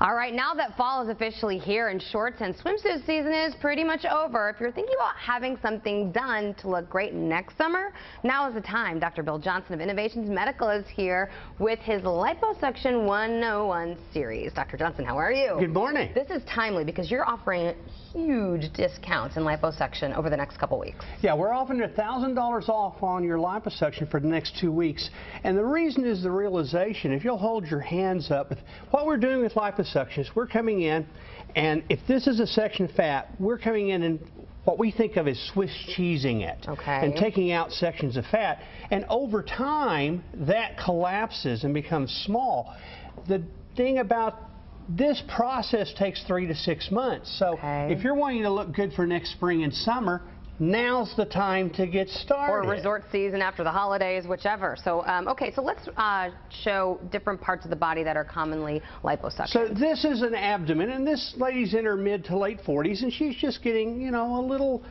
All right, now that fall is officially here and shorts and swimsuit season is pretty much over, if you're thinking about having something done to look great next summer, now is the time. Dr. Bill Johnson of Innovations Medical is here with his Liposuction 101 series. Dr. Johnson, how are you? Good morning. This is timely because you're offering huge discounts in liposuction over the next couple weeks. Yeah, we're offering $1,000 off on your liposuction for the next 2 weeks. And the reason is the realization, if you'll hold your hands up, what we're doing with liposuction is we're coming in, and if this is a section of fat, we're coming in and what we think of as Swiss cheesing it, and taking out sections of fat. And over time, that collapses and becomes small. The thing about this process takes 3 to 6 months. So if you're wanting to look good for next spring and summer, now's the time to get started. Or resort season after the holidays, whichever. So, okay, so let's show different parts of the body that are commonly liposuctioned. So this is an abdomen, and this lady's in her mid to late 40s, and she's just getting, you know, a little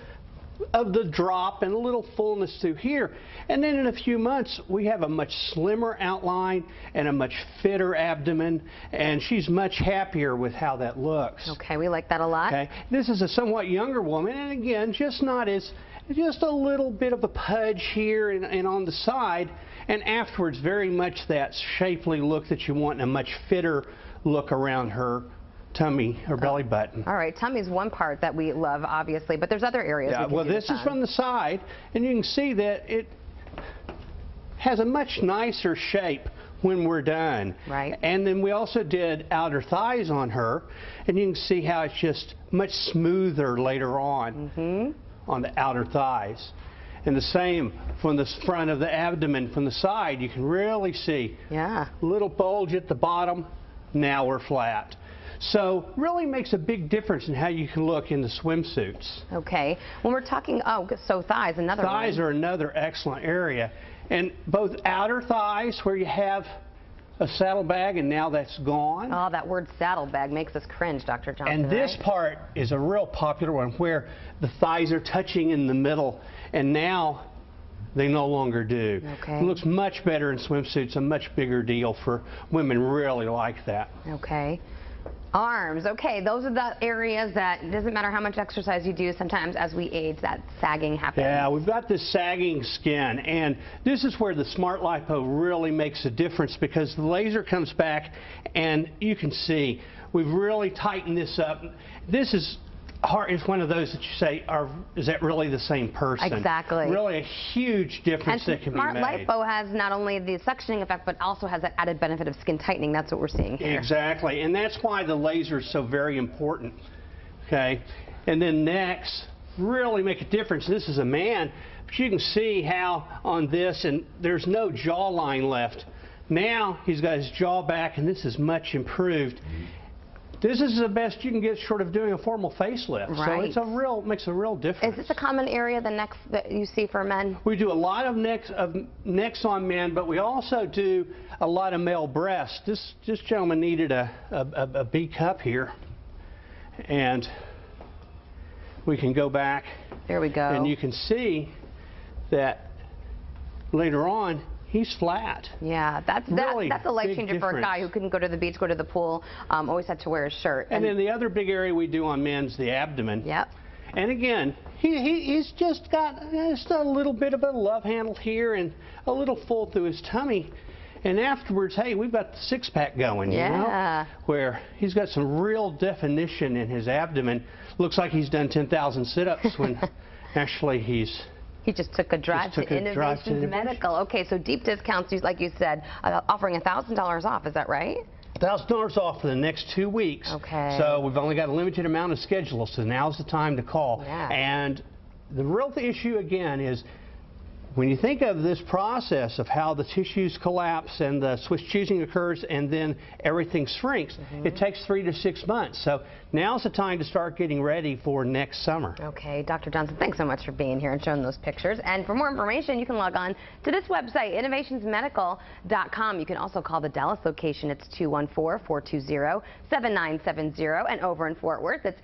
of the drop and a little fullness through here. And then in a few months, we have a much slimmer outline and a much fitter abdomen, and she's much happier with how that looks. Okay, we like that a lot. Okay, this is a somewhat younger woman, and again, just a little bit of a pudge here and on the side, and afterwards very much that shapely look that you want and a much fitter look around her tummy or belly button. All right, tummy's one part that we love, obviously, but there's other areas. Yeah, well, this is from the side, and you can see that it has a much nicer shape when we're done. Right. And then we also did outer thighs on her, and you can see how it's just much smoother later on on the outer thighs. And the same from the front of the abdomen, from the side, you can really see a little bulge at the bottom. Now we're flat. So really makes a big difference in how you can look in the swimsuits. Okay. When we're talking, so thighs, another one. Thighs are another excellent area. And both outer thighs, where you have a saddlebag, and now that's gone. Oh, that word saddlebag makes us cringe, Dr. Johnson. And this part is a real popular one, where the thighs are touching in the middle, and now they no longer do. Okay. It looks much better in swimsuits, a much bigger deal for women. Really like that. Okay. Arms. Okay, those are the areas that it doesn't matter how much exercise you do, sometimes as we age, that sagging happens. Yeah, we've got this sagging skin, and this is where the Smartlipo really makes a difference, because the laser comes back and you can see we've really tightened this up. This is hard. It's one of those that you say, is that really the same person? Exactly. Really a huge difference that can be made. Smartlipo has not only the suctioning effect, but also has that added benefit of skin tightening. That's what we're seeing here. Exactly, and that's why the laser is so very important. Okay, and then next, really make a difference. This is a man, but you can see how on this, and there's no jawline left. Now he's got his jaw back, and this is much improved. This is the best you can get short of doing a formal facelift. Right. So it's makes a real difference. Is this a common area, the necks that you see for men? We do a lot of necks on men, but we also do a lot of male breasts. This gentleman needed a B cup here, and we can go back. There we go. And you can see that later on, he's flat. Yeah, that's a life changer for a guy who couldn't go to the beach, go to the pool, always had to wear a shirt. And then the other big area we do on men's the abdomen. Yep. And again, he's just got just a little bit of a love handle here and a little full through his tummy. And afterwards, hey, we've got the six-pack going, you know, where he's got some real definition in his abdomen. Looks like he's done 10,000 sit-ups when actually He just took a drive to Innovations Medical. Okay, so deep discounts, like you said, offering $1,000 off. Is that right? $1,000 off for the next 2 weeks. Okay. So we've only got a limited amount of schedules, so now's the time to call. Yeah. And the real issue again is, when you think of this process of how the tissues collapse and the Swiss cheesing occurs and then everything shrinks, it takes 3 to 6 months. So now's the time to start getting ready for next summer. Okay, Dr. Johnson, thanks so much for being here and showing those pictures. And for more information, you can log on to this website, innovationsmedical.com. You can also call the Dallas location. It's 214-420-7970. And over in Fort Worth, it's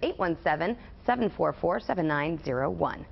817-744-7901.